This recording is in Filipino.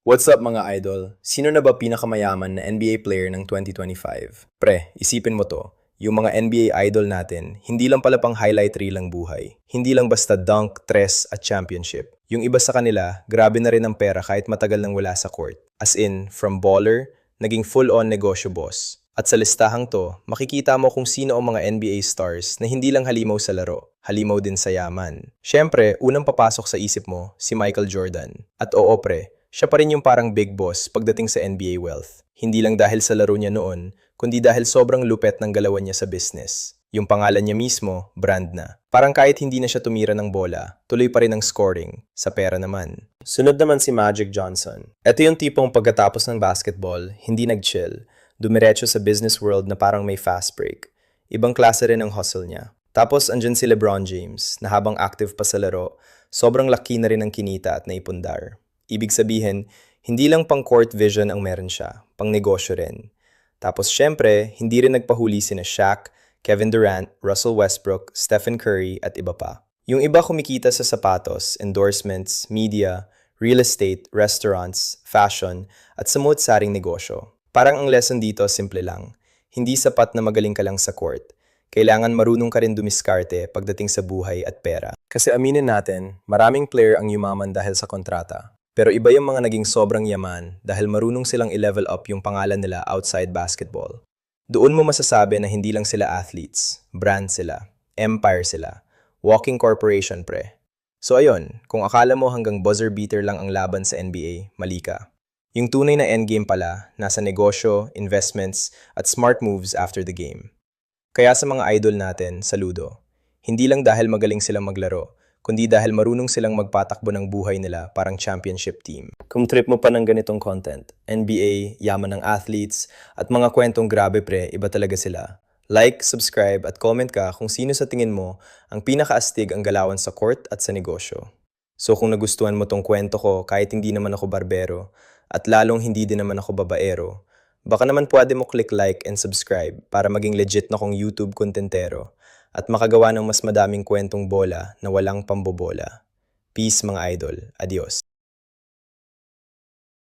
What's up mga idol? Sino na ba pinakamayaman na NBA player ng 2025? Pre, isipin mo to. Yung mga NBA idol natin, hindi lang pala pang highlight reel ang buhay. Hindi lang basta dunk, tres at championship. Yung iba sa kanila, grabe na rin ang pera kahit matagal nang wala sa court. As in, from baller, naging full-on negosyo boss. At sa listahang to, makikita mo kung sino ang mga NBA stars na hindi lang halimaw sa laro, halimaw din sa yaman. Siyempre, unang papasok sa isip mo, si Michael Jordan. At oo pre, siya pa rin yung parang big boss pagdating sa NBA wealth. Hindi lang dahil sa laro niya noon, kundi dahil sobrang lupet ng galawan niya sa business. Yung pangalan niya mismo, brand na. Parang kahit hindi na siya tumira ng bola, tuloy pa rin ang scoring. Sa pera naman. Sunod naman si Magic Johnson. Ito yung tipong pagkatapos ng basketball, hindi nag-chill. Dumiretso sa business world na parang may fast break. Ibang klase rin ang hustle niya. Tapos andyan si LeBron James, na habang active pa sa laro, sobrang laki na rin ang kinita at naipundar. Ibig sabihin, hindi lang pang court vision ang meron siya, pang negosyo rin. Tapos syempre, hindi rin nagpahuli sina Shaq, Kevin Durant, Russell Westbrook, Stephen Curry at iba pa. Yung iba kumikita sa sapatos, endorsements, media, real estate, restaurants, fashion, at samut-saring negosyo. Parang ang lesson dito simple lang. Hindi sapat na magaling ka lang sa court. Kailangan marunong ka rin dumiskarte pagdating sa buhay at pera. Kasi aminin natin, maraming player ang yumaman dahil sa kontrata. Pero iba yung mga naging sobrang yaman dahil marunong silang i-level up yung pangalan nila outside basketball. Doon mo masasabi na hindi lang sila athletes, brand sila, empire sila, walking corporation pre. So ayun, kung akala mo hanggang buzzer beater lang ang laban sa NBA, mali ka. Yung tunay na endgame pala, nasa negosyo, investments, at smart moves after the game. Kaya sa mga idol natin, saludo. Hindi lang dahil magaling silang maglaro, kundi dahil marunong silang magpatakbo ng buhay nila parang championship team. Kung trip mo pa ng ganitong content, NBA, yaman ng athletes, at mga kwentong grabe pre, iba talaga sila. Like, subscribe, at comment ka kung sino sa tingin mo ang pinakaastig ang galawan sa court at sa negosyo. So kung nagustuhan mo tong kwento ko kahit hindi naman ako barbero, at lalong hindi din naman ako babaero, baka naman pwede mo click like and subscribe para maging legit na kong YouTube contentero at makagawa ng mas madaming kwentong bola na walang pambobola. Peace mga idol. Adios.